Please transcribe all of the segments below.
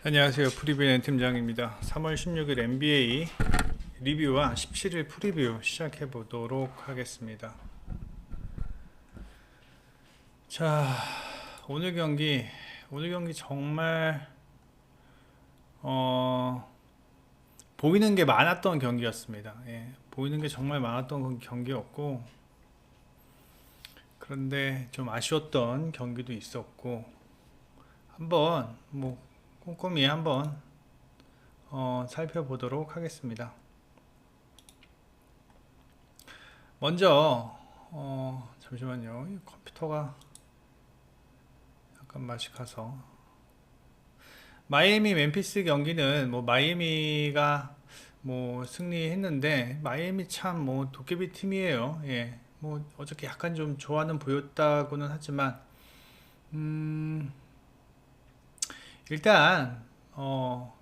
안녕하세요. 프리뷰의 팀장입니다. 3월 16일 NBA 리뷰와 17일 프리뷰 시작해 보도록 하겠습니다. 자, 오늘 경기 정말 보이는 게 많았던 경기였습니다. 예, 보이는 게 정말 많았던 경기였고, 그런데 좀 아쉬웠던 경기도 있었고, 한번 꼼꼼히 한번 살펴보도록 하겠습니다. 먼저 잠시만요. 이 컴퓨터가 약간 맛이 가서 마이애미 멤피스 경기는 마이애미가 승리했는데 마이애미 참 도깨비 팀이에요. 예. 어저께 약간 좀 조화는 보였다고는 하지만 음, 일단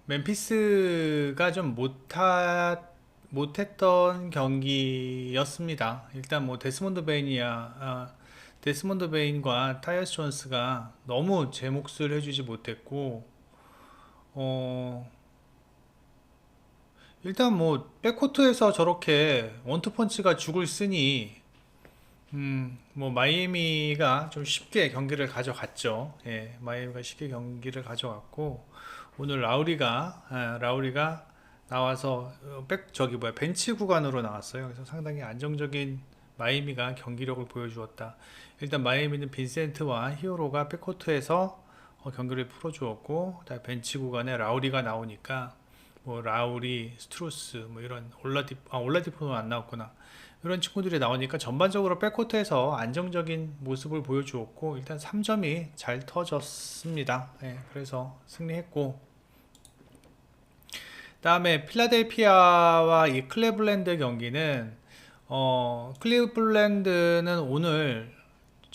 멤피스가 좀 못했던 경기였습니다. 일단 데스몬드 베인과 타이어스 존스가 너무 제 몫을 해주지 못했고, 어, 일단 백코트에서 저렇게 원투펀치가 죽을 쓰니, 마이애미가 좀 쉽게 경기를 가져갔죠. 예, 마이애미가 쉽게 경기를 가져갔고, 오늘 라우리가 나와서 벤치 구간으로 나왔어요. 그래서 상당히 안정적인 마이애미가 경기력을 보여주었다. 일단 마이애미는 빈센트와 히어로가 백코트에서 경기를 풀어주었고, 그다음에 벤치 구간에 라우리가 나오니까 라우리, 스트루스 이런 올라디포는 안 나왔구나. 이런 친구들이 나오니까 전반적으로 백코트에서 안정적인 모습을 보여주었고, 일단 3점이 잘 터졌습니다. 예, 그래서 승리했고, 다음에 필라델피아와 이 클레블랜드 경기는 클리블랜드는 오늘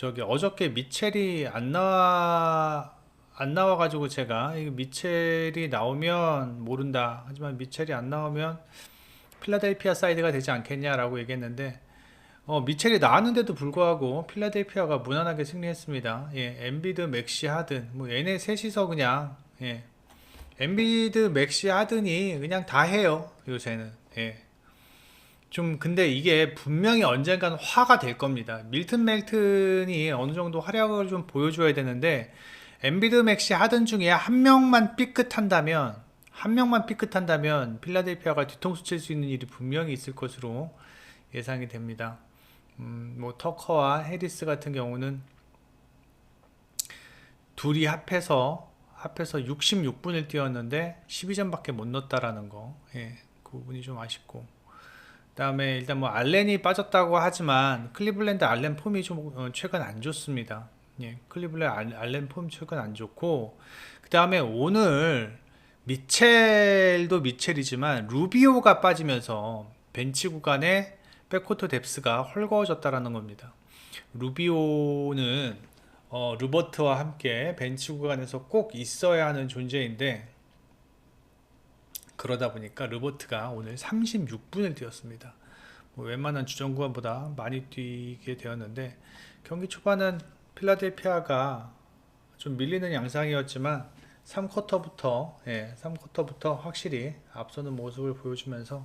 어저께 미첼이 안 나와가지고 제가 이 미첼이 나오면 모른다. 하지만 미첼이 안 나오면 필라델피아 사이드가 되지 않겠냐라고 얘기했는데 미첼이 나왔는데도 불구하고 필라델피아가 무난하게 승리했습니다. 예, 엔비드, 맥시, 하든 얘네 셋이서 그냥 예, 엔비드, 맥시, 하든이 그냥 다 해요. 요새는 예. 좀 근데 이게 분명히 언젠가는 화가 될 겁니다. 밀튼이 어느 정도 활약을 좀 보여줘야 되는데 엔비드, 맥시, 하든 중에 한 명만 삐끗한다면 필라델피아가 뒤통수 칠 수 있는 일이 분명히 있을 것으로 예상이 됩니다. 터커와 해리스 같은 경우는 둘이 합해서 66분을 뛰었는데 12점밖에 못 넣었다라는 거, 예, 그 부분이 좀 아쉽고. 그다음에 일단 알렌이 빠졌다고 하지만 클리블랜드 알렌 폼이 좀 최근 안 좋습니다. 예, 클리블랜드 알렌 폼 최근 안 좋고, 그다음에 오늘 미첼도 미첼이지만 루비오가 빠지면서 벤치 구간에 백코트 뎁스가 헐거워졌다라는 겁니다. 루비오는 루버트와 함께 벤치 구간에서 꼭 있어야 하는 존재인데, 그러다 보니까 루버트가 오늘 36분을 뛰었습니다. 웬만한 주전 구간보다 많이 뛰게 되었는데, 경기 초반은 필라델피아가 좀 밀리는 양상이었지만 3쿼터부터 확실히 앞서는 모습을 보여주면서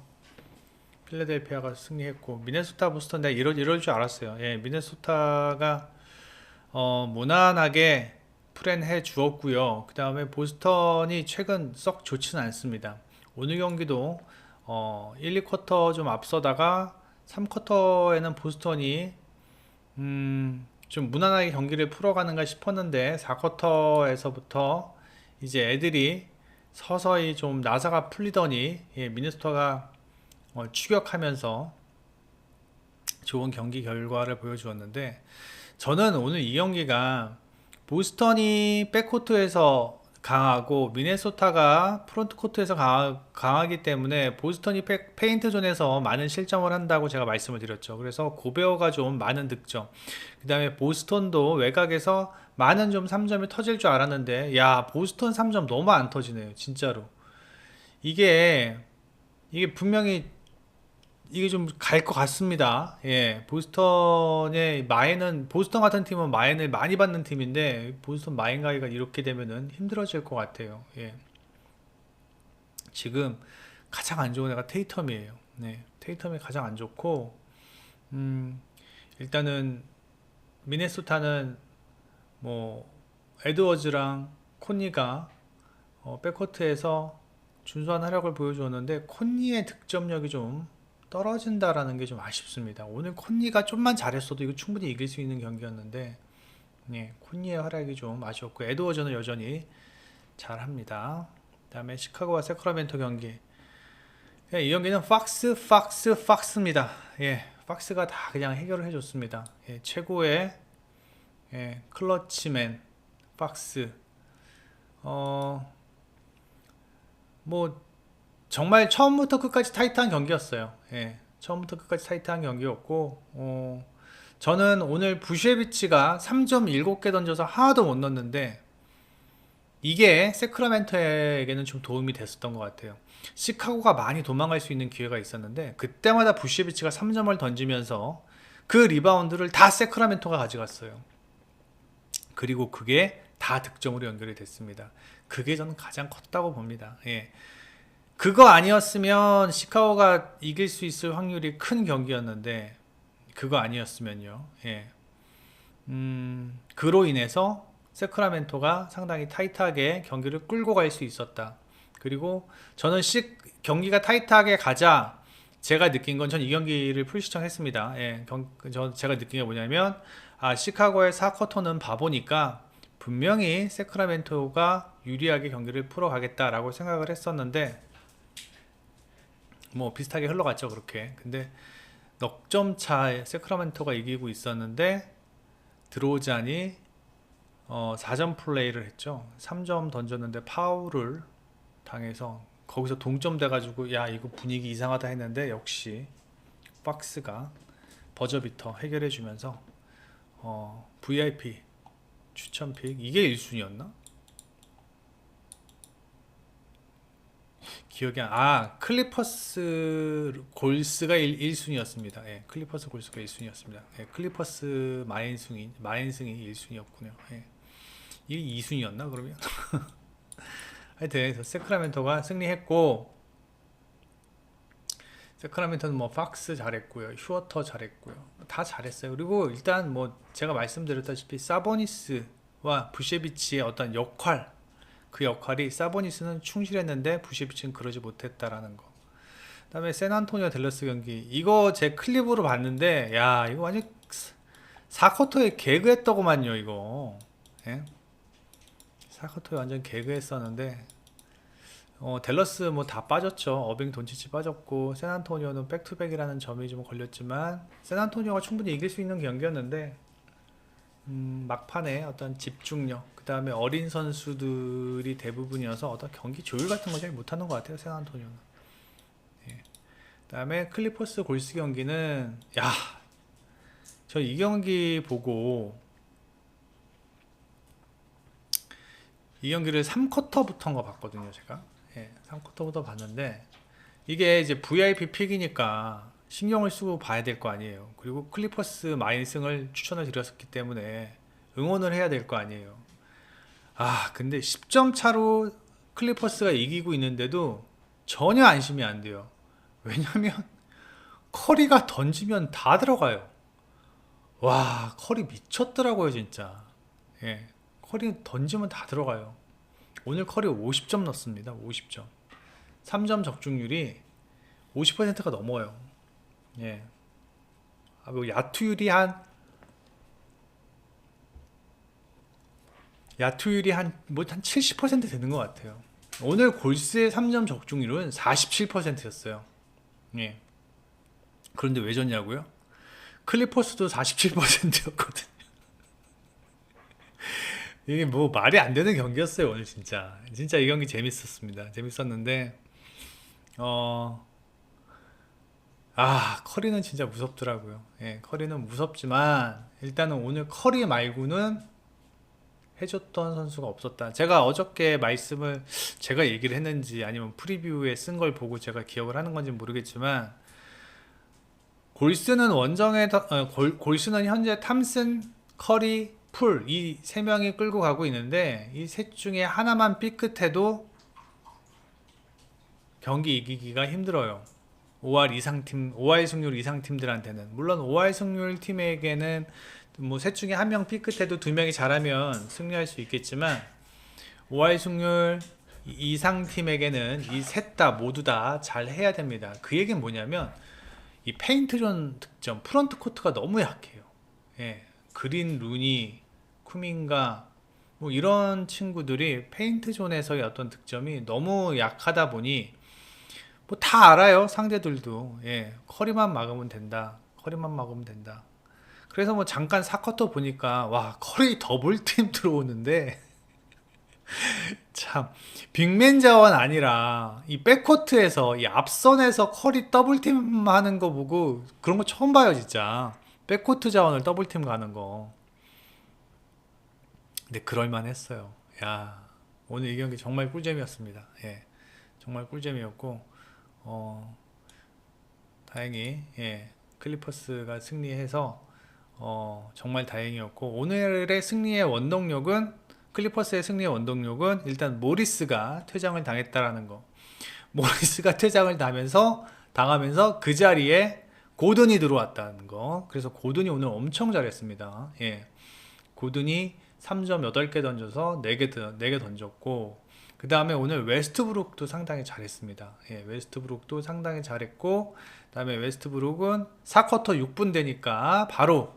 필라델피아가 승리했고, 미네소타 보스턴 내가 이럴 줄 알았어요. 예, 미네소타가 무난하게 풀앤해 주었고요. 그 다음에 보스턴이 최근 썩 좋지는 않습니다. 오늘 경기도 1, 2쿼터 좀 앞서다가 3쿼터에는 보스턴이 좀 무난하게 경기를 풀어가는가 싶었는데 4쿼터에서부터 이제 애들이 서서히 좀 나사가 풀리더니, 예, 미네소타가 추격하면서 좋은 경기 결과를 보여주었는데, 저는 오늘 이 경기가 보스턴이 백코트에서 강하고 미네소타가 프론트코트에서 강하기 때문에 보스턴이 페인트 존에서 많은 실점을 한다고 제가 말씀을 드렸죠. 그래서 고베어가 좀 많은 득점, 그 다음에 보스턴도 외곽에서 많은 좀 3점이 터질 줄 알았는데, 야, 보스턴 3점 너무 안 터지네요, 진짜로. 이게 분명히 이게 좀 갈 것 같습니다. 예, 보스턴 같은 팀은 마인을 많이 받는 팀인데 보스턴 마인 가기가 이렇게 되면은 힘들어질 것 같아요. 예. 지금 가장 안 좋은 애가 테이텀이에요. 네, 테이텀이 가장 안 좋고, 일단은 미네소타는 뭐 에드워즈랑 콘니가 백코트에서 준수한 활약을 보여주었는데 콘니의 득점력이 좀 떨어진다라는 게 좀 아쉽습니다. 오늘 콘니가 좀만 잘했어도 이거 충분히 이길 수 있는 경기였는데, 네, 콘니의 활약이 좀 아쉬웠고 에드워즈는 여전히 잘합니다. 그다음에 시카고와 세크라멘토 경기. 이 경기는 팍스입니다. 예, 팍스가 다 그냥 해결을 해줬습니다. 예, 최고의 클러치맨 팍스. 뭐 정말 처음부터 끝까지 타이트한 경기였어요. 예, 처음부터 끝까지 타이트한 경기였고, 저는 오늘 부쉐비치가 3점 7개 던져서 하나도 못 넣었는데 이게 세크라멘토에게는 좀 도움이 됐었던 것 같아요. 시카고가 많이 도망갈 수 있는 기회가 있었는데 그때마다 부쉐비치가 3점을 던지면서 그 리바운드를 다 세크라멘토가 가져갔어요. 그리고 그게 다 득점으로 연결이 됐습니다. 그게 저는 가장 컸다고 봅니다. 예. 그거 아니었으면 시카고가 이길 수 있을 확률이 큰 경기였는데 그거 아니었으면요. 예. 그로 인해서 세크라멘토가 상당히 타이트하게 경기를 끌고 갈 수 있었다. 그리고 저는 경기가 타이트하게 가자 제가 느낀 건 전 이 경기를 풀시청했습니다. 예, 제가 느낀 게 뭐냐면 시카고의 4쿼터는 봐보니까 분명히 세크라멘토가 유리하게 경기를 풀어가겠다라고 생각을 했었는데 뭐 비슷하게 흘러갔죠 그렇게. 근데 넉 점 차에 세크라멘토가 이기고 있었는데 드로잔이 4점 플레이를 했죠. 3점 던졌는데 파울을 당해서 거기서 동점 돼가지고 야 이거 분위기 이상하다 했는데 역시 박스가 버저비터 해결해주면서 VIP 추천픽 이게 1순위였나? 기억이 클리퍼스 골스가 1순위였습니다. 예, 클리퍼스 골스가 1순위였습니다. 예, 클리퍼스 마인승이 1순위였군요. 예. 이게 2순위였나 그러면? 하여튼 세크라멘토가 승리했고 세크라멘토는 뭐 팍스 잘했고요, 휴어터 잘했고요, 다 잘했어요. 그리고 일단 뭐 제가 말씀드렸다시피 사보니스와 부셰비치의 어떤 역할, 그 역할이 사보니스는 충실했는데 부셰비치는 그러지 못했다라는 거. 그다음에 샌안토니오 댈러스 경기 이거 제 클립으로 봤는데 야 이거 완전 4쿼터에 개그했더구만요 이거. 예? 4쿼터에 완전 개그했었는데 댈러스 뭐 다 빠졌죠. 어빙 돈치치 빠졌고 샌안토니오는 백투백이라는 점이 좀 걸렸지만 샌안토니오가 충분히 이길 수 있는 경기였는데 막판에 어떤 집중력 그 다음에 어린 선수들이 대부분이어서 어떤 경기 조율 같은 거 잘 못하는 것 같아요 샌안토니오는. 예. 그 다음에 클리퍼스 골스 경기는 저 이 경기 보고 이 경기를 3쿼터부터인가 봤거든요 제가. 예, 3쿼터부터 봤는데 이게 이제 VIP 픽이니까 신경을 쓰고 봐야 될 거 아니에요. 그리고 클리퍼스 마인승을 추천을 드렸었기 때문에 응원을 해야 될 거 아니에요. 근데 10점 차로 클리퍼스가 이기고 있는데도 전혀 안심이 안 돼요. 왜냐면 커리가 던지면 다 들어가요. 와, 커리 미쳤더라고요 진짜. 예, 커리 던지면 다 들어가요. 오늘 커리 50점 넣습니다. 50점. 3점 적중률이 50%가 넘어요. 예. 뭐 야투율이 한 70% 되는 것 같아요. 오늘 골스의 3점 적중률은 47%였어요. 예. 그런데 왜 졌냐고요? 클리퍼스도 47%였거든요. 이게 뭐 말이 안 되는 경기였어요 오늘 진짜. 진짜 이 경기 재밌었습니다. 재밌었는데 커리는 진짜 무섭더라고요. 예, 커리는 무섭지만 일단은 오늘 커리 말고는 해줬던 선수가 없었다. 제가 어저께 말씀을 제가 얘기를 했는지 아니면 프리뷰에 쓴 걸 보고 제가 기억을 하는 건지 모르겠지만 골스는 골스는 현재 탐슨, 커리, 풀 이 세 명이 끌고 가고 있는데 이 셋 중에 하나만 삐끗해도 경기 이기기가 힘들어요. 5할 이상 팀, 5할 승률 이상 팀들한테는. 물론 5할 승률 팀에게는 뭐 셋 중에 한 명 삐끗해도 두 명이 잘하면 승리할 수 있겠지만 5할 승률 이상 팀에게는 이 셋 다 모두 다 잘 해야 됩니다. 그 얘기는 뭐냐면 이 페인트존 득점, 프런트 코트가 너무 약해요. 예, 그린, 루니, 쿠민가 뭐 이런 친구들이 페인트존에서의 어떤 득점이 너무 약하다 보니 뭐 다 알아요. 상대들도. 예, 커리만 막으면 된다. 커리만 막으면 된다. 그래서 뭐 잠깐 4쿼터 보니까 와, 커리 더블팀 들어오는데 참 빅맨 자원 아니라 이 백코트에서 이 앞선에서 커리 더블팀 하는 거 보고 그런 거 처음 봐요, 진짜. 백코트 자원을 더블팀 가는 거. 근데 그럴만 했어요. 야, 오늘 이 경기 정말 꿀잼이었습니다. 예. 정말 꿀잼이었고 다행히 예, 클리퍼스가 승리해서 정말 다행이었고 오늘의 승리의 원동력은 클리퍼스의 승리의 원동력은 일단 모리스가 퇴장을 당했다라는 거. 모리스가 퇴장을 당하면서 그 자리에 고든이 들어왔다는 거. 그래서 고든이 오늘 엄청 잘했습니다. 예. 고든이 3점 8개 던져서 4개 던졌고 그 다음에 오늘 웨스트브룩도 상당히 잘했습니다. 예, 웨스트브룩도 상당히 잘했고 그 다음에 웨스트브룩은 4쿼터 6분 되니까 바로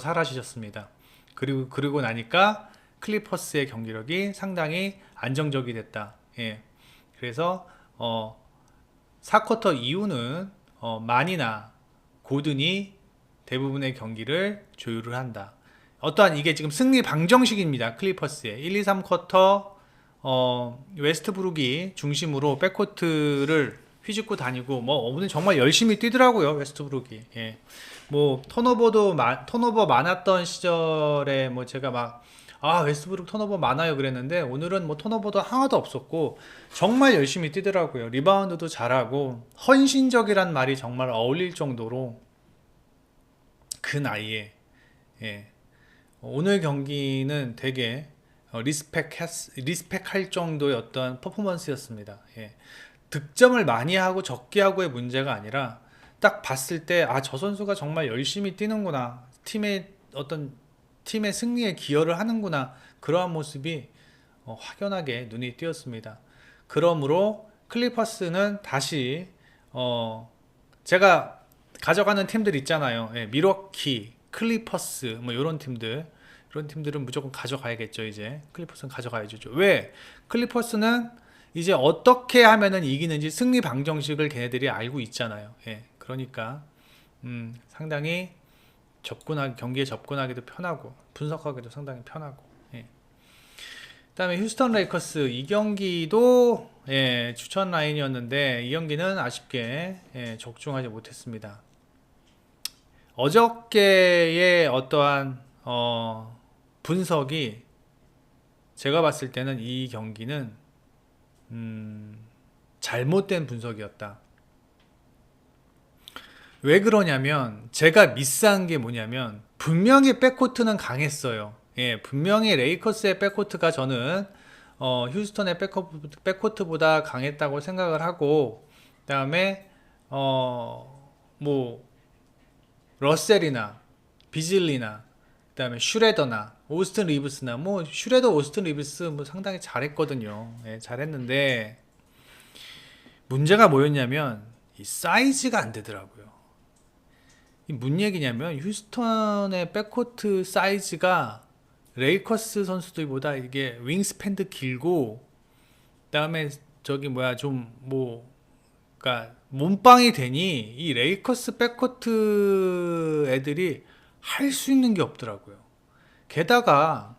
사라지셨습니다. 그리고 나니까 클리퍼스의 경기력이 상당히 안정적이 됐다. 예. 그래서 4쿼터 이후는 만이나 고든이 대부분의 경기를 조율을 한다. 어떠한 이게 지금 승리 방정식입니다. 클리퍼스의 1, 2, 3쿼터 웨스트브룩이 중심으로 백코트를 휘짓고 다니고 뭐 오늘 정말 열심히 뛰더라고요. 웨스트브룩이. 예. 뭐 턴오버 많았던 시절에 뭐 제가 막 웨스트브룩 턴오버 많아요 그랬는데 오늘은 뭐 턴오버도 하나도 없었고 정말 열심히 뛰더라고요. 리바운드도 잘하고 헌신적이란 말이 정말 어울릴 정도로 그 나이에 예. 오늘 경기는 되게 리스펙할 정도의 어떤 퍼포먼스였습니다. 예. 득점을 많이 하고 적게 하고의 문제가 아니라 딱 봤을 때 저 선수가 정말 열심히 뛰는구나. 팀의 승리에 기여를 하는구나. 그러한 모습이 확연하게 눈에 띄었습니다. 그러므로 클리퍼스는 다시 제가 가져가는 팀들 있잖아요. 예, 미러키, 클리퍼스 뭐 이런 팀들은 무조건 가져가야겠죠. 이제 클리퍼스는 가져가야죠. 왜? 클리퍼스는 이제 어떻게 하면은 이기는지 승리 방정식을 걔네들이 알고 있잖아요. 예, 그러니까 상당히 경기에 접근하기도 편하고 분석하기도 상당히 편하고. 예. 그다음에 휴스턴 레이커스 이 경기도 예, 추천 라인이었는데 이 경기는 아쉽게 적중하지 못했습니다. 어저께의 어떠한 분석이 제가 봤을 때는 이 경기는 잘못된 분석이었다. 왜 그러냐면 제가 미스한 게 뭐냐면 분명히 백코트는 강했어요. 예, 분명히 레이커스의 백코트가 저는 휴스턴의 백코트보다 강했다고 생각을 하고 그 다음에 뭐 러셀이나 비즐리나 그 다음에 슈레더나 오스틴 리브스나 뭐 슈레더 오스틴 리브스 뭐 상당히 잘했거든요. 예, 잘했는데 문제가 뭐였냐면 이 사이즈가 안 되더라고요. 이 무슨 얘기냐면 휴스턴의 백코트 사이즈가 레이커스 선수들보다 이게 윙스팬도 길고 그다음에 저기 뭐야 좀 뭐 그러니까 몸빵이 되니 이 레이커스 백코트 애들이 할 수 있는 게 없더라고요. 게다가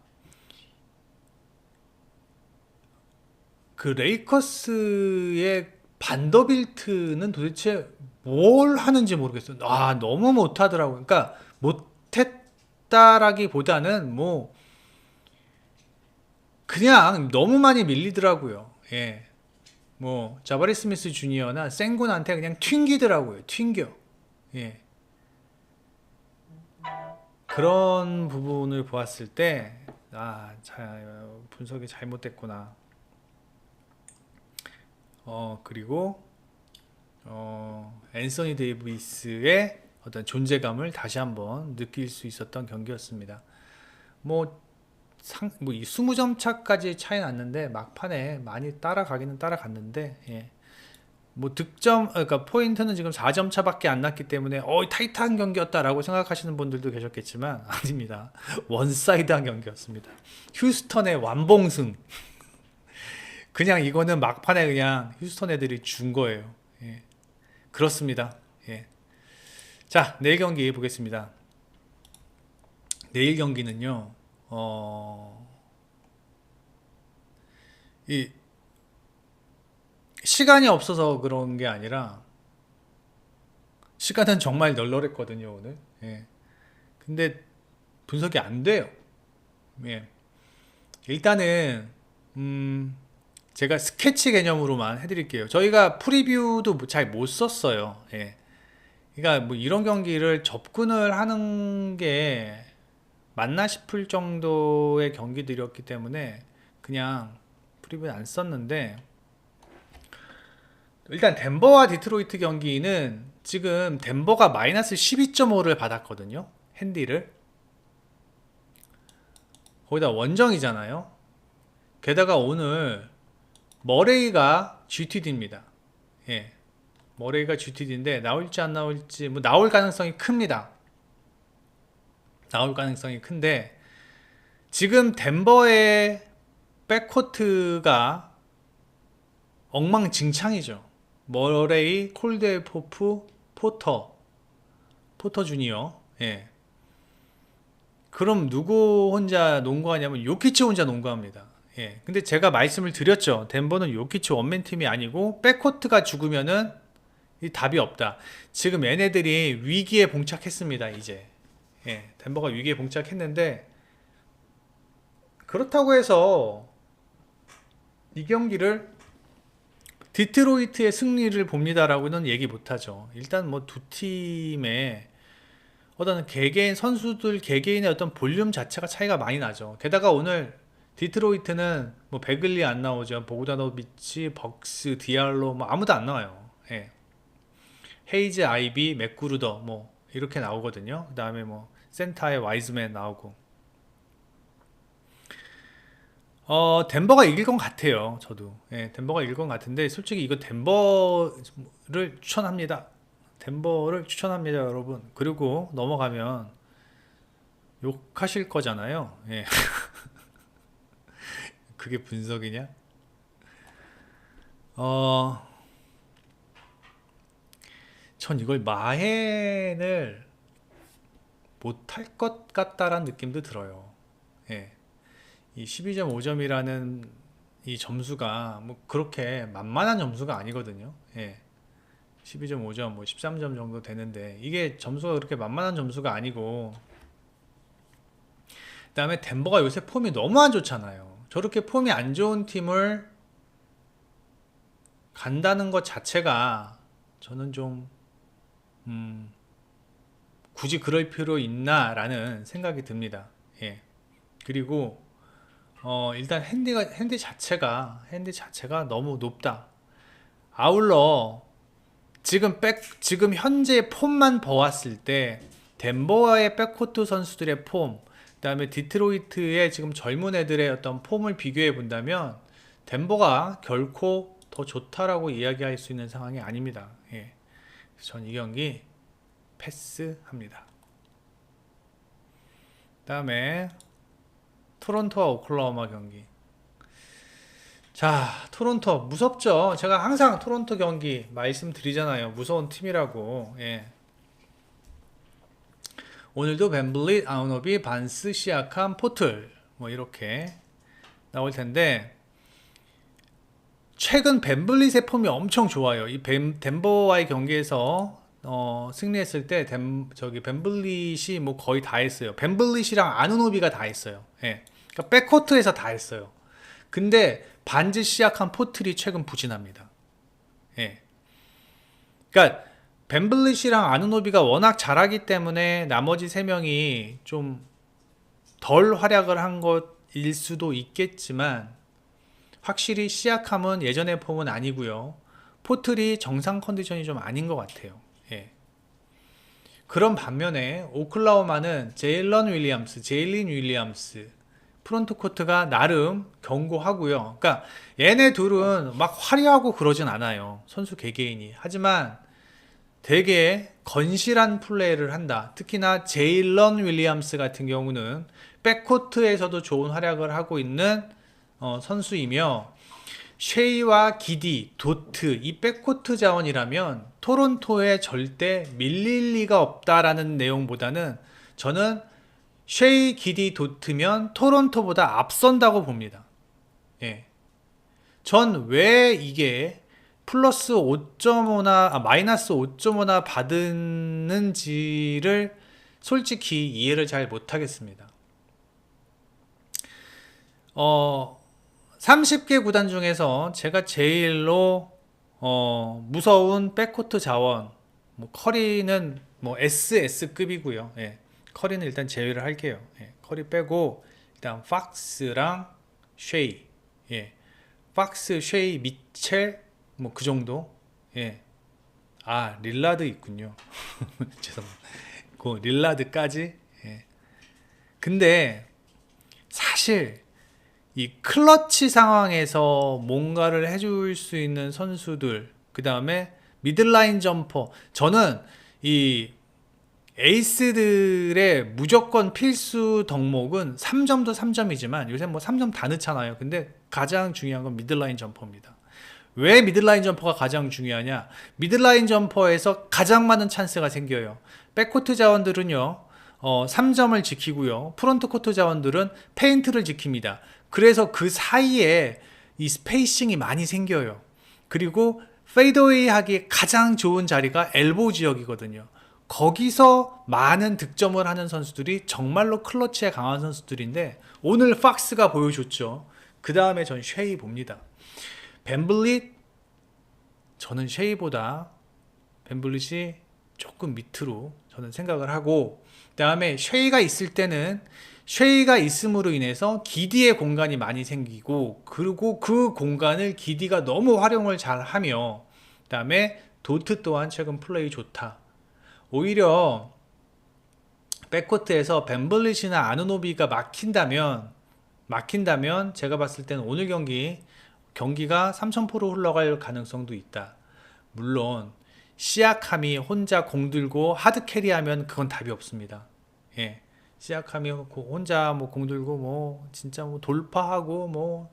그 레이커스의 반더빌트는 도대체 뭘 하는지 모르겠어요. 너무 못하더라고요. 그러니까 못했다라기보다는 뭐 그냥 너무 많이 밀리더라고요. 예. 뭐 자바리 스미스 주니어나 생군한테 그냥 튕기더라고요. 튕겨. 예. 그런 부분을 보았을 때 분석이 잘못됐구나. 그리고 앤서니 데이비스의 어떤 존재감을 다시 한번 느낄 수 있었던 경기였습니다. 이 20점 차까지 차이 났는데 막판에 많이 따라가기는 따라갔는데, 예. 그러니까 포인트는 지금 4점 차밖에 안 났기 때문에 타이트한 경기였다라고 생각하시는 분들도 계셨겠지만 아닙니다. 원사이드한 경기였습니다. 휴스턴의 완봉승. 그냥 이거는 막판에 그냥 휴스턴 애들이 준 거예요. 예. 그렇습니다. 예. 자, 내일 경기 보겠습니다. 내일 경기는요, 이 시간이 없어서 그런 게 아니라 시간은 정말 널널했거든요, 오늘. 예. 근데 분석이 안 돼요. 예. 일단은 제가 스케치 개념으로만 해드릴게요. 저희가 프리뷰도 잘 못 썼어요. 예. 그러니까 이런 경기를 접근을 하는 게 맞나 싶을 정도의 경기들이었기 때문에 그냥 프리뷰는 안 썼는데, 일단 덴버와 디트로이트 경기는 지금 덴버가 마이너스 12.5를 받았거든요. 핸디를. 거기다 원정이잖아요. 게다가 오늘 머레이가 GTD입니다. 예. 머레이가 GTD인데 나올지 안 나올지 나올 가능성이 큽니다. 나올 가능성이 큰데 지금 덴버의 백코트가 엉망진창이죠. 머레이, 콜드웰 포프, 포터 주니어. 예. 그럼 누구 혼자 농구하냐면 요키치 혼자 농구합니다. 예. 근데 제가 말씀을 드렸죠. 덴버는 요키치 원맨 팀이 아니고 백코트가 죽으면은 이 답이 없다. 지금 얘네들이 위기에 봉착했습니다. 이제. 예. 덴버가 위기에 봉착했는데 그렇다고 해서 이 경기를 디트로이트의 승리를 봅니다라고는 얘기 못하죠. 일단 두 팀의 어떤 개개인 선수들 개개인의 어떤 볼륨 자체가 차이가 많이 나죠. 게다가 오늘 디트로이트는 베글리 안 나오죠. 보그다노비치, 벅스, 디알로 아무도 안 나와요. 예. 헤이즈, 아이비, 맥구르더 이렇게 나오거든요. 그 다음에 센터에 와이즈맨 나오고. 덴버가 이길 것 같아요. 저도. 예, 덴버가 이길 것 같은데 솔직히 이거 덴버를 추천합니다. 덴버를 추천합니다, 여러분. 그리고 넘어가면 욕하실 거잖아요. 예. 그게 분석이냐? 전 이걸 마헨을 못할 것 같다라는 느낌도 들어요. 예. 이 12.5점이라는 이 점수가 그렇게 만만한 점수가 아니거든요. 예. 12.5점, 13점 정도 되는데 이게 점수가 그렇게 만만한 점수가 아니고, 그 다음에 덴버가 요새 폼이 너무 안 좋잖아요. 저렇게 폼이 안 좋은 팀을 간다는 것 자체가 저는 좀 굳이 그럴 필요 있나 라는 생각이 듭니다. 예. 그리고 일단 핸디 자체가 너무 높다. 아울러 지금 현재 폼만 보았을 때 덴버의 백코트 선수들의 폼, 그다음에 디트로이트의 지금 젊은 애들의 어떤 폼을 비교해 본다면 덴버가 결코 더 좋다라고 이야기할 수 있는 상황이 아닙니다. 예. 전 이 경기 패스합니다. 그다음에 토론토와 오클라호마 경기. 자, 토론토 무섭죠. 제가 항상 토론토 경기 말씀드리잖아요. 무서운 팀이라고. 예. 오늘도 벤블릿, 아우노비, 반스, 시아캄, 포틀 이렇게 나올 텐데 최근 벤블릿의 폼이 엄청 좋아요. 이 덴버와의 경기에서 승리했을 때 벤블릿이 거의 다 했어요. 벤블릿이랑 아누노비가 다 했어요. 예. 그러니까 백코트에서 다 했어요. 근데 반즈, 시작한 포틀이 최근 부진합니다. 예. 그러니까 벤블릿이랑 아누노비가 워낙 잘하기 때문에 나머지 3명이 좀 덜 활약을 한 것일 수도 있겠지만 확실히 시약함은 예전의 폼은 아니고요. 포틀이 정상 컨디션이 좀 아닌 것 같아요. 예. 그런 반면에 오클라호마는 제일린 윌리엄스 프론트 코트가 나름 견고하고요. 그러니까 얘네 둘은 막 화려하고 그러진 않아요. 선수 개개인이. 하지만 되게 건실한 플레이를 한다. 특히나 제일런 윌리엄스 같은 경우는 백코트에서도 좋은 활약을 하고 있는 선수이며 쉐이와 기디, 도트 이 백코트 자원이라면 토론토에 절대 밀릴 리가 없다라는 내용보다는 저는 쉐이, 기디, 도트면 토론토보다 앞선다고 봅니다. 예. 전 왜 이게 플러스 5.5나 마이너스 5.5나 받았는지를 솔직히 이해를 잘 못하겠습니다. 30개 구단 중에서 제가 제일로 무서운 백코트 자원, 뭐 커리는 뭐 SS급이고요. 예. 커리는 일단 제외를 할게요. 예. 커리 빼고 일단 팍스랑 쉐이, 예. 팍스, 쉐이, 미첼 뭐 그 정도. 예. 아 릴라드 있군요. 죄송합니다. 그 릴라드까지. 예. 근데 사실 이 클러치 상황에서 뭔가를 해줄 수 있는 선수들, 그 다음에 미들라인 점퍼. 저는 이 에이스들의 무조건 필수 덕목은 3점도 3점이지만 요새 뭐 3점 다 넣잖아요. 근데 가장 중요한 건 미들라인 점퍼입니다. 왜 미들라인 점퍼가 가장 중요하냐? 미들라인 점퍼에서 가장 많은 찬스가 생겨요. 백코트 자원들은요, 3점을 지키고요. 프론트 코트 자원들은 페인트를 지킵니다. 그래서 그 사이에 이 스페이싱이 많이 생겨요. 그리고 페이더웨이 하기 가장 좋은 자리가 엘보우 지역이거든요. 거기서 많은 득점을 하는 선수들이 정말로 클러치에 강한 선수들인데 오늘 팍스가 보여줬죠. 그 다음에 전 쉐이 봅니다. 벤블릿, 저는 쉐이보다 벤블릿이 조금 밑으로 저는 생각을 하고, 그 다음에 쉐이가 있을 때는 쉐이가 있음으로 인해서 기디의 공간이 많이 생기고, 그리고 그 공간을 기디가 너무 활용을 잘 하며, 그 다음에 도트 또한 최근 플레이 좋다. 오히려 백코트에서 벤블릿이나 아누노비가 막힌다면 제가 봤을 때는 오늘 경기가 3,000%로 흘러갈 가능성도 있다. 물론 시약함이 혼자 공 들고 하드 캐리하면 그건 답이 없습니다. 예. 시약함이 혼자 뭐 공 들고 뭐 진짜 뭐 돌파하고 뭐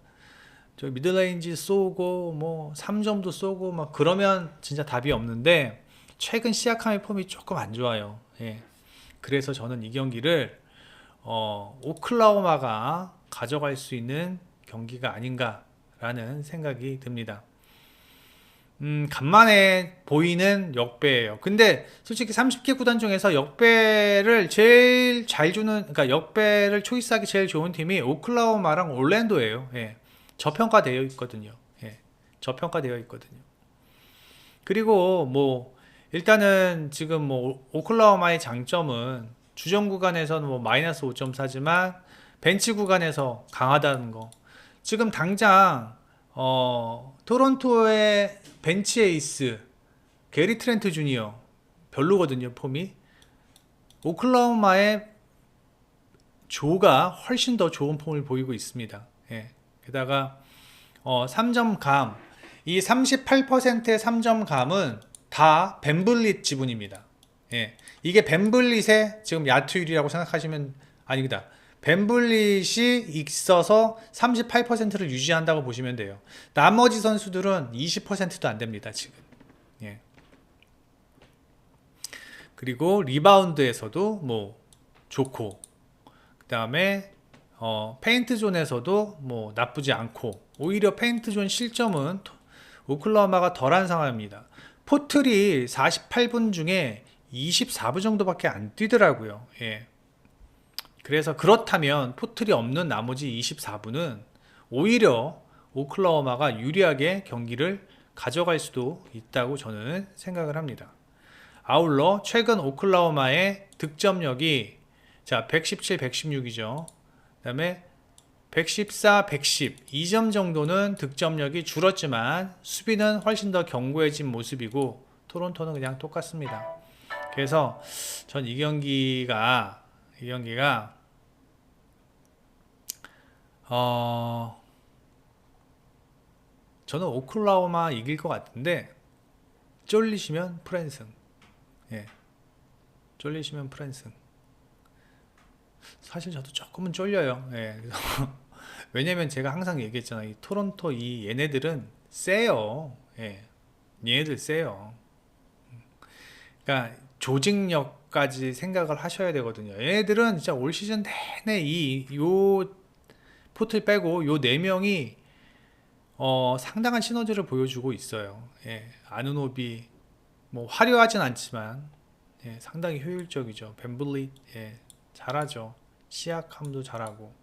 저 미들레인지 쏘고 뭐 3점도 쏘고 막 그러면 진짜 답이 없는데 최근 시약함의 폼이 조금 안 좋아요. 예. 그래서 저는 이 경기를 오클라호마가 가져갈 수 있는 경기가 아닌가라는 생각이 듭니다. 간만에 보이는 역배예요. 근데 솔직히 30개 구단 중에서 역배를 제일 잘 주는, 그러니까 역배를 초이스하기 제일 좋은 팀이 오클라호마랑 올랜도예요. 예. 저평가되어 있거든요. 예. 저평가되어 있거든요. 그리고 뭐 일단은 지금 뭐 오클라호마의 장점은 주전 구간에서는 뭐 마이너스 5.4지만 벤치 구간에서 강하다는 거. 지금 당장 토론토의 벤치 에이스 게리 트렌트 주니어 별로거든요, 폼이. 오클라호마의 조가 훨씬 더 좋은 폼을 보이고 있습니다. 예. 게다가 3점 감, 이 38%의 3점 감은 다 벤블릿 지분입니다. 예. 이게 벤블릿의 지금 야투율이라고 생각하시면 아닙니다. 벤블릿이 있어서 38%를 유지한다고 보시면 돼요. 나머지 선수들은 20%도 안 됩니다, 지금. 예. 그리고 리바운드에서도 뭐 좋고, 그 다음에 페인트 존에서도 뭐 나쁘지 않고, 오히려 페인트 존 실점은 오클라호마가 덜한 상황입니다. 포틀이 48분 중에 24분 정도밖에 안 뛰더라고요. 예. 그래서 그렇다면 포틀이 없는 나머지 24분은 오히려 오클라호마가 유리하게 경기를 가져갈 수도 있다고 저는 생각을 합니다. 아울러 최근 오클라호마의 득점력이 자 117, 116이죠. 그 다음에 114, 110, 2점 정도는 득점력이 줄었지만 수비는 훨씬 더 견고해진 모습이고 토론토는 그냥 똑같습니다. 그래서 전 이 경기가 저는 오클라호마 이길 것 같은데 쫄리시면 프랜승. 예. 쫄리시면 프랜승. 사실 저도 조금은 쫄려요. 예. 그래서 왜냐면 제가 항상 얘기했잖아요. 이 토론토 얘네들은 세요. 예. 얘네들 세요. 그러니까 조직력까지 생각을 하셔야 되거든요. 얘네들은 진짜 올 시즌 내내 요 포트 빼고 요 네 명이 상당한 시너지를 보여주고 있어요. 예. 아누노비 뭐 화려하진 않지만 예, 상당히 효율적이죠. 벤블릿 예, 잘하죠. 시아캄도 잘하고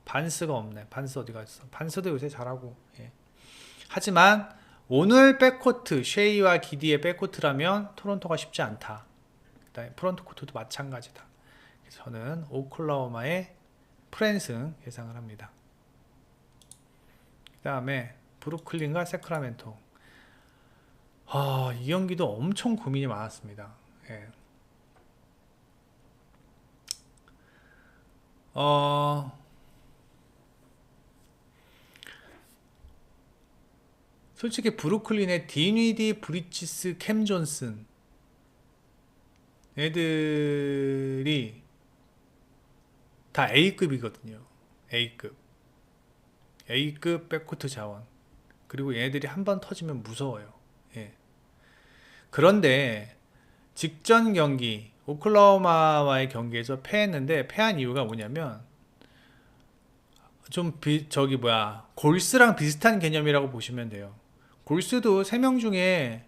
반스가 없네. 반스 어디 갔어? 반스도 요새 잘하고 예. 하지만 오늘 백코트 쉐이와 기디의 백코트라면 토론토가 쉽지 않다. 그다음에 프론트 코트도 마찬가지다. 그래서 저는 오클라호마의 프랜승 예상을 합니다. 그 다음에 브루클린과 세크라멘토. 이 경기도 엄청 고민이 많았습니다. 예. 솔직히 브루클린의 디니디, 브리치스, 캠 존슨 애들이 다 A급이거든요. A급 백코트 자원. 그리고 얘네들이 한번 터지면 무서워요. 예. 그런데 직전 경기 오클라호마와의 경기에서 패했는데 패한 이유가 뭐냐면 좀 골스랑 비슷한 개념이라고 보시면 돼요. 골스도 3명 중에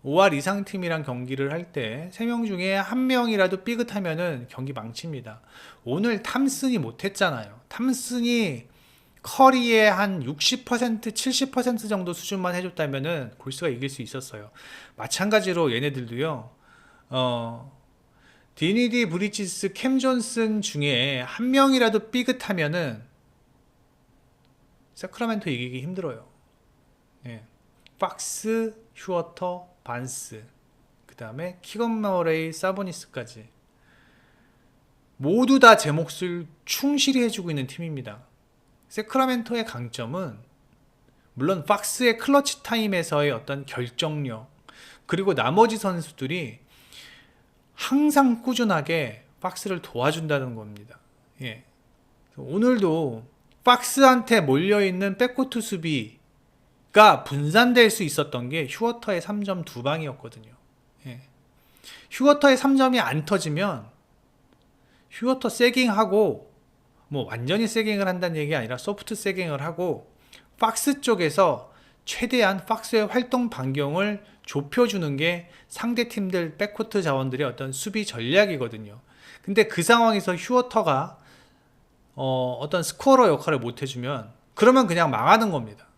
5할 이상 팀이랑 경기를 할 때 3명 중에 1명이라도 삐끗하면은 경기 망칩니다. 오늘 탐슨이 못했잖아요. 탐슨이 커리의 한 60%, 70% 정도 수준만 해줬다면은 골스가 이길 수 있었어요. 마찬가지로 얘네들도요. 디니디, 브리치스, 캠 존슨 중에 1명이라도 삐끗하면은 세크라멘토 이기기 힘들어요. 예. 박스, 휴어터, 반스, 그 다음에 키건 머레이, 사보니스까지 모두 다 제 몫을 충실히 해주고 있는 팀입니다. 세크라멘토의 강점은 물론 박스의 클러치 타임에서의 어떤 결정력, 그리고 나머지 선수들이 항상 꾸준하게 박스를 도와준다는 겁니다. 예. 오늘도 박스한테 몰려있는 백코트 수비가 분산될 수 있었던 게 휴어터의 3점 2방이었거든요. 예. 휴어터의 3점이 안 터지면 휴어터 세깅하고 뭐 완전히 세깅을 한다는 얘기가 아니라 소프트 세깅을 하고 박스 쪽에서 최대한 박스의 활동 반경을 좁혀주는 게 상대 팀들 백코트 자원들의 어떤 수비 전략이거든요. 근데 그 상황에서 휴어터가 어떤 스코어러 역할을 못 해주면 그러면 그냥 망하는 겁니다.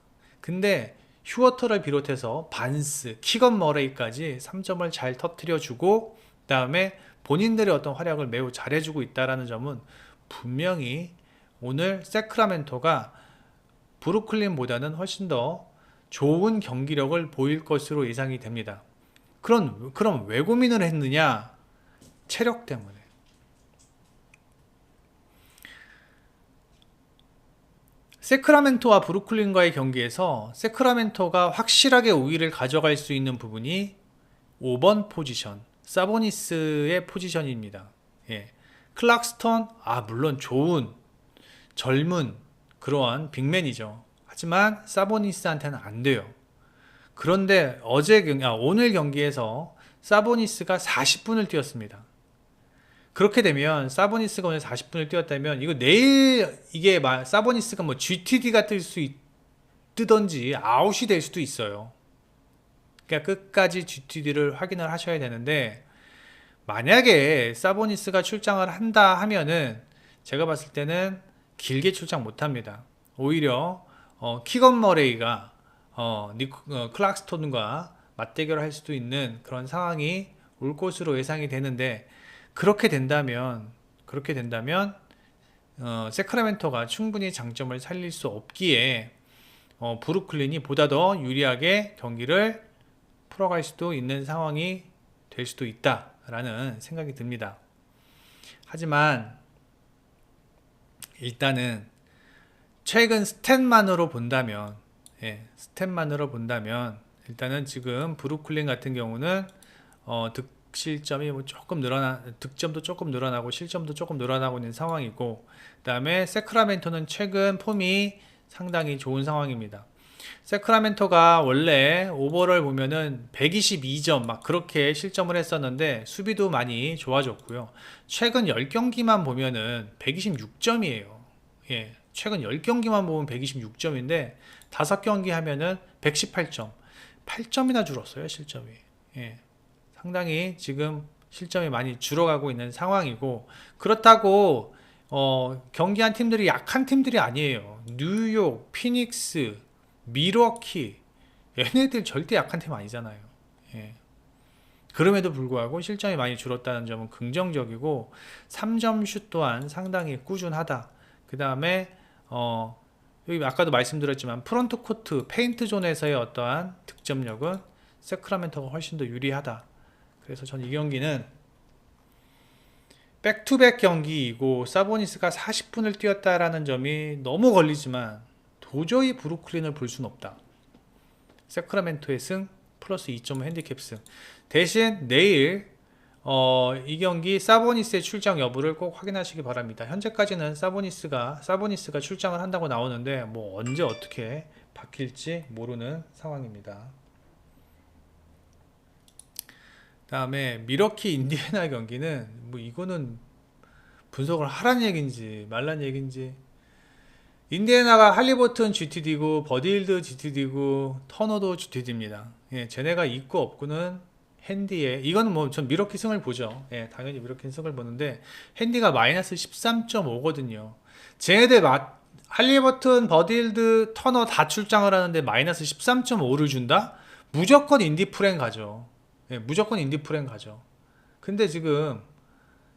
근데 휴어터를 비롯해서 반스, 키건 머레이까지 3점을 잘 터뜨려주고 그 다음에 본인들의 어떤 활약을 매우 잘해주고 있다는 점은 분명히 오늘 세크라멘토가 브루클린보다는 훨씬 더 좋은 경기력을 보일 것으로 예상이 됩니다. 그럼 왜 고민을 했느냐? 체력 때문에. 세크라멘토와 브루클린과의 경기에서 세크라멘토가 확실하게 우위를 가져갈 수 있는 부분이 5번 포지션, 사보니스의 포지션입니다. 예. 클락스턴, 물론 좋은, 젊은 그러한 빅맨이죠. 하지만 사보니스한테는 안 돼요. 그런데 오늘 경기에서 사보니스가 40분을 뛰었습니다. 그렇게 되면 사보니스가 오늘 40분을 뛰었다면 이거 내일 이게 사보니스가 뭐 GTD가 뜨던지 아웃이 될 수도 있어요. 그러니까 끝까지 GTD를 확인을 하셔야 되는데 만약에 사보니스가 출장을 한다 하면은 제가 봤을 때는 길게 출장 못 합니다. 오히려 키건 머레이가 클락스톤과 맞대결을 할 수도 있는 그런 상황이 올 것으로 예상이 되는데 그렇게 된다면 세크라멘토가 충분히 장점을 살릴 수 없기에 브루클린이 보다 더 유리하게 경기를 풀어갈 수도 있는 상황이 될 수도 있다라는 생각이 듭니다. 하지만 일단은 최근 스탯만으로 본다면, 스탯만으로 본다면 일단은 지금 브루클린 같은 경우는 득실점이 득점도 조금 늘어나고 실점도 조금 늘어나고 있는 상황이고, 그다음에 세크라멘토는 최근 폼이 상당히 좋은 상황입니다. 세크라멘토가 원래 오버를 보면은 122점 막 그렇게 실점을 했었는데 수비도 많이 좋아졌고요. 최근 10경기만 보면은 126점이에요. 예. 최근 10경기만 보면 126점인데 5경기 하면은 118점. 8점이나 줄었어요, 실점이. 예. 상당히 지금 실점이 많이 줄어가고 있는 상황이고, 그렇다고 경기한 팀들이 약한 팀들이 아니에요. 뉴욕, 피닉스, 밀워키, 얘네들 절대 약한 팀 아니잖아요. 예. 그럼에도 불구하고 실점이 많이 줄었다는 점은 긍정적이고, 3점 슛 또한 상당히 꾸준하다. 그 다음에 여기 아까도 말씀드렸지만 프론트 코트, 페인트 존에서의 어떠한 득점력은 세크라멘토가 훨씬 더 유리하다. 그래서 전 이 경기는 백투백 경기이고 사보니스가 40분을 뛰었다라는 점이 너무 걸리지만 도저히 브루클린을 볼 수는 없다. 세크라멘토의 승 플러스 2.5 핸디캡 승. 대신 내일 이 경기 사보니스의 출장 여부를 꼭 확인하시기 바랍니다. 현재까지는 사보니스가 출장을 한다고 나오는데 뭐 언제 어떻게 바뀔지 모르는 상황입니다. 다음에 미러키 인디애나 경기는 뭐 이거는 분석을 하란 얘긴지 말란 얘긴지, 인디애나가 할리버튼 GTD고 버디힐드 GTD고 터너도 GTD입니다. 예, 쟤네가 있고 없고는 핸디에, 이거는 뭐 전 미러키 승을 보죠. 예, 당연히 미러키 승을 보는데 핸디가 마이너스 13.5거든요. 쟤네들 할리버튼, 버디힐드, 터너 다 출장을 하는데 마이너스 13.5를 준다? 무조건 인디 프랭 가죠. 예, 무조건 인디 프랭 가죠. 근데 지금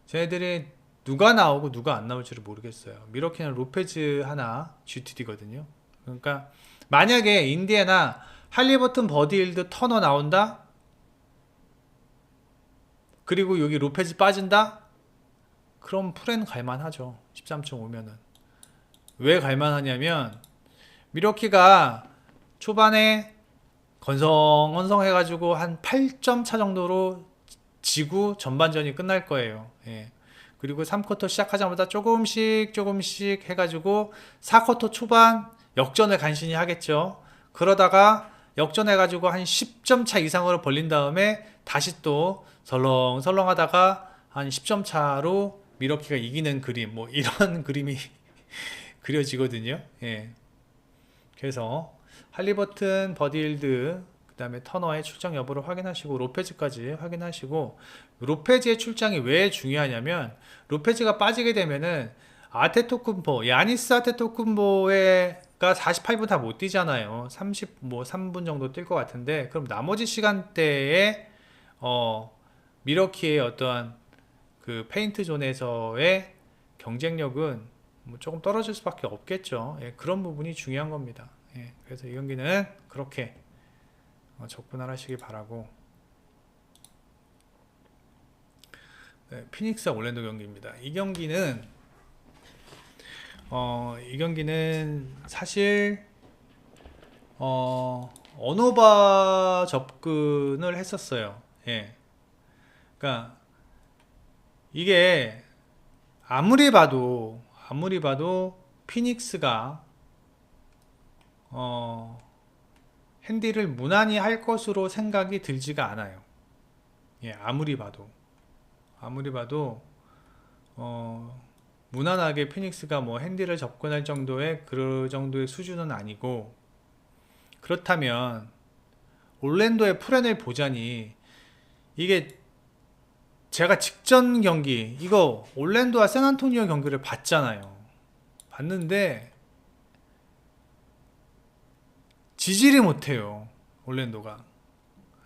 쟤네들이 누가 나오고 누가 안 나올지를 모르겠어요. 미러키는 로페즈 하나 GTD거든요. 그러니까 만약에 인디애나 할리버튼, 버디힐드, 터너 나온다? 그리고 여기 로페즈 빠진다? 그럼 프렌 갈만하죠. 13.5면은. 왜 갈만하냐면 미러키가 초반에 건성건성 해가지고 한 8점 차 정도로 지고 전반전이 끝날 거예요. 예. 그리고 3쿼터 시작하자마자 조금씩 해가지고 4쿼터 초반 역전을 간신히 하겠죠. 그러다가 역전해가지고 한 10점 차 이상으로 벌린 다음에 다시 또 설렁설렁 하다가 한 10점 차로 미러키가 이기는 그림, 뭐 이런 그림이 그려지거든요. 예. 그래서 할리버튼, 버디힐드, 그 다음에 터너의 출장 여부를 확인하시고 로페즈까지 확인하시고, 로페즈의 출장이 왜 중요하냐면 로페즈가 빠지게 되면은 아테토쿤보, 야니스 아테토쿤보가 48분 다 못 뛰잖아요. 3분 정도 뛸 것 같은데, 그럼 나머지 시간대에 미러키의 어떠한 그 페인트 존에서의 경쟁력은 뭐 조금 떨어질 수밖에 없겠죠. 예, 그런 부분이 중요한 겁니다. 예, 그래서 이 경기는 그렇게 접근하시기 바라고. 네, 피닉스와 올랜도 경기입니다. 이 경기는 사실 언오바 접근을 했었어요. 예. 그러니까 이게 아무리 봐도 피닉스가 핸디를 무난히 할 것으로 생각이 들지가 않아요. 예, 아무리 봐도 무난하게 피닉스가 뭐 핸디를 접근할 정도의 그 정도의 수준은 아니고, 그렇다면 올랜도의 프렌을 보자니, 이게 제가 직전 경기 이거 올랜도와 샌안토니오 경기를 봤잖아요. 봤는데 지지를 못해요, 올랜도가.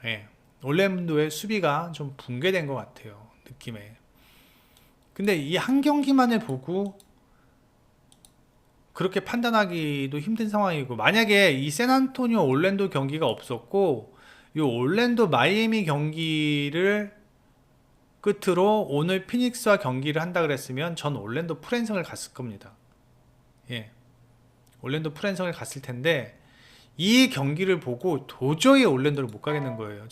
예, 올랜도의 수비가 좀 붕괴된 것 같아요, 느낌에. 근데 이 한 경기만을 보고 그렇게 판단하기도 힘든 상황이고, 만약에 이 샌안토니오 올랜도 경기가 없었고 이 올랜도 마이애미 경기를 끝으로 오늘 피닉스와 경기를 한다 그랬으면 전 올랜도 프랜성을 갔을 겁니다. 예. 올랜도 프랜성을 갔을 텐데 이 경기를 보고 도저히 올랜도를 못 가겠는 거예요.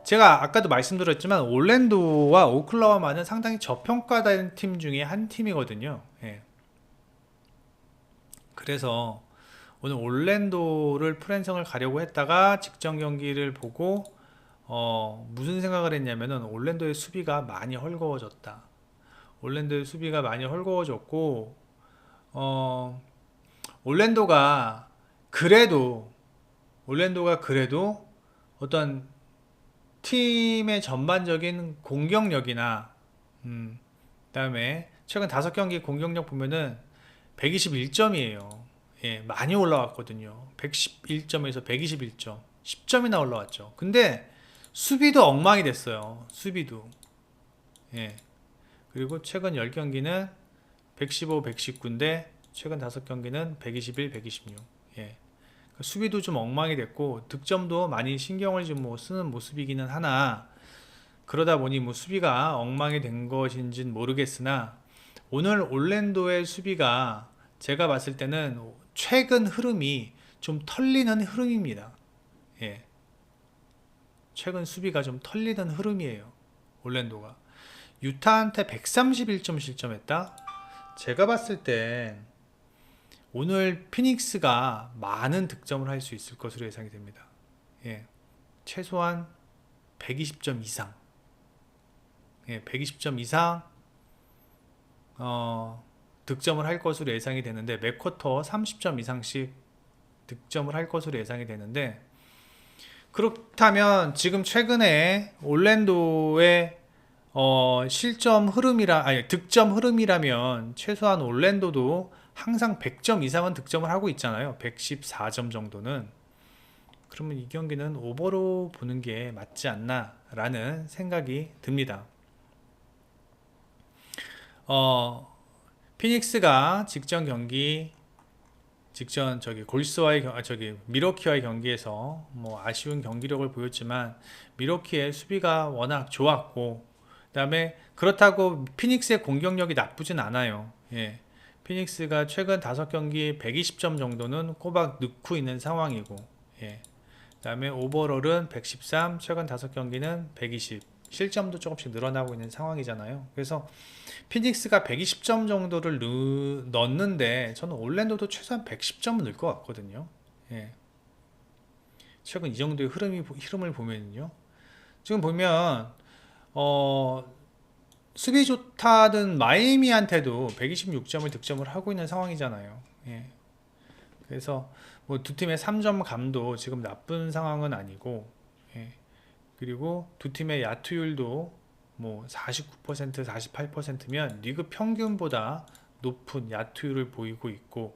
제가 아까도 말씀드렸지만 올랜도와 오클라호마는 상당히 저평가된 팀 중에 한 팀이거든요. 예. 그래서 오늘 올랜도를 프랜성을 가려고 했다가 직전 경기를 보고 무슨 생각을 했냐면은 올랜도의 수비가 많이 헐거워졌다. 올랜도의 수비가 많이 헐거워졌고 어, 올랜도가 그래도 어떤 팀의 전반적인 공격력이나 그다음에 최근 5경기 공격력 보면은 121점이에요. 예, 많이 올라왔거든요. 111점에서 121점, 10점이나 올라왔죠. 근데 수비도 엉망이 됐어요. 수비도. 예. 그리고 최근 10경기는 115, 119인데 최근 5경기는 121, 126. 예. 수비도 좀 엉망이 됐고 득점도 많이 신경을 좀 뭐 쓰는 모습이기는 하나 그러다 보니 뭐 수비가 엉망이 된 것인지는 모르겠으나 오늘 올랜도의 수비가 제가 봤을 때는 최근 흐름이 좀 털리는 흐름입니다. 예. 최근 수비가 좀 털리는 흐름이에요. 올랜도가. 유타한테 131점 실점했다? 제가 봤을 때 오늘 피닉스가 많은 득점을 할 수 있을 것으로 예상이 됩니다. 예. 최소한 120점 이상. 예, 120점 이상 득점을 할 것으로 예상이 되는데 매 쿼터 30점 이상씩 득점을 할 것으로 예상이 되는데 그렇다면 지금 최근에 올랜도의 득점 흐름이라면 최소한 올랜도도 항상 100점 이상은 득점을 하고 있잖아요. 114점 정도는. 그러면 이 경기는 오버로 보는 게 맞지 않나 라는 생각이 듭니다. 피닉스가 골스와의 미러키와의 경기에서 뭐 아쉬운 경기력을 보였지만 미러키의 수비가 워낙 좋았고 그다음에 그렇다고 피닉스의 공격력이 나쁘진 않아요. 예. 피닉스가 최근 5경기 120점 정도는 꼬박 넣고 있는 상황이고 예. 그다음에 오버롤은 113, 최근 5경기는 120. 실점도 조금씩 늘어나고 있는 상황이잖아요. 그래서 피닉스가 120점 정도를 넣는데 저는 올랜도도 최소한 110점은 넣을 것 같거든요. 예. 최근 이 정도의 흐름을 보면요. 지금 보면 수비 좋다던 마이애미한테도 126점을 득점을 하고 있는 상황이잖아요. 예. 그래서 뭐 두 팀의 3점 감도 지금 나쁜 상황은 아니고 예. 그리고 두 팀의 야투율도 뭐 49%, 48%면 리그 평균보다 높은 야투율을 보이고 있고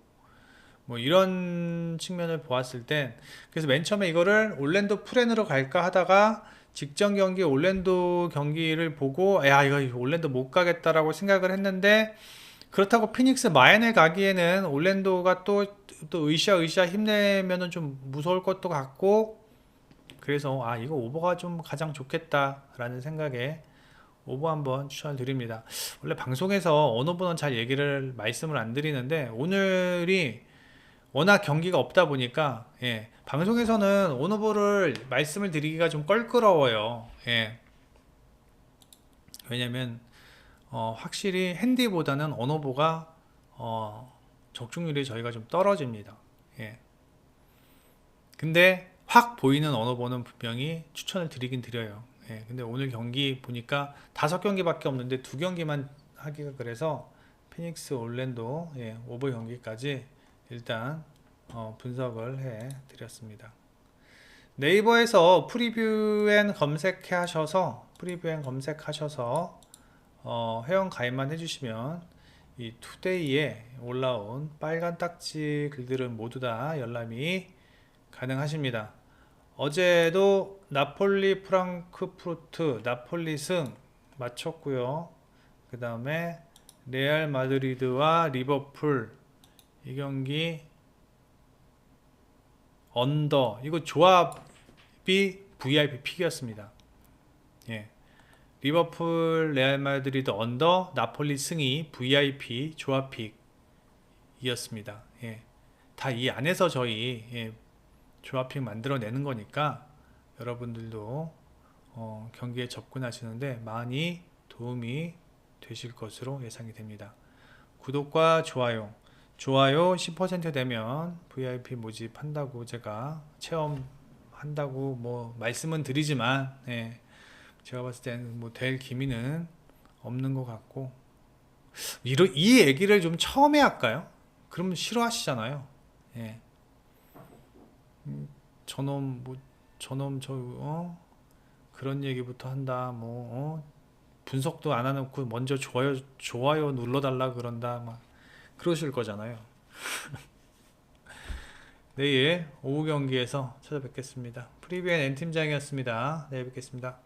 뭐 이런 측면을 보았을 땐 그래서 맨 처음에 이거를 올랜도 프렌으로 갈까 하다가 직전 경기 올랜도 경기를 보고 야 이거 올랜도 못 가겠다라고 생각을 했는데 그렇다고 피닉스 마인에 가기에는 올랜도가 또 으쌰으쌰 힘내면은 좀 무서울 것도 같고 그래서 이거 오버가 좀 가장 좋겠다라는 생각에 오버 한번 추천을 드립니다. 원래 방송에서 언어보는 잘 말씀을 안 드리는데 오늘이 워낙 경기가 없다 보니까 예, 방송에서는 오너보를 말씀을 드리기가 좀 껄끄러워요. 예. 왜냐면 확실히 핸디보다는 언어보가 적중률이 저희가 좀 떨어집니다. 예. 근데 확 보이는 언어보는 분명히 추천을 드리긴 드려요. 예. 근데 오늘 경기 보니까 5경기밖에 없는데 2경기만 하기가 그래서 피닉스 올랜도 오버 경기까지 일단 분석을 해 드렸습니다. 네이버에서 프리뷰앤 검색하셔서 회원 가입만 해주시면 이 투데이에 올라온 빨간 딱지 글들은 모두 다 열람이 가능하십니다. 어제도 나폴리 프랑크푸르트 나폴리 승 마쳤고요. 그 다음에 레알 마드리드와 리버풀 이 경기 언더, 이거 조합이 VIP 픽이었습니다. 예. 리버풀, 레알 마드리드 언더, 나폴리 승이 VIP 조합 픽이었습니다. 예. 다 이 안에서 저희 조합 픽 만들어내는 거니까 여러분들도 경기에 접근하시는데 많이 도움이 되실 것으로 예상이 됩니다. 구독과 좋아요 10% 되면 VIP 모집한다고 제가 체험한다고 뭐 말씀은 드리지만 제가 봤을 때는 뭐 될 기미는 없는 것 같고, 이 얘기를 좀 처음에 할까요? 그러면 싫어하시잖아요. 예. 저놈 뭐 저놈 그런 얘기부터 한다 분석도 안 해놓고 먼저 좋아요 눌러달라 그런다 막 그러실 거잖아요. 내일 오후 경기에서 찾아뵙겠습니다. 프리뷰엔 N팀장이었습니다. 내일 뵙겠습니다.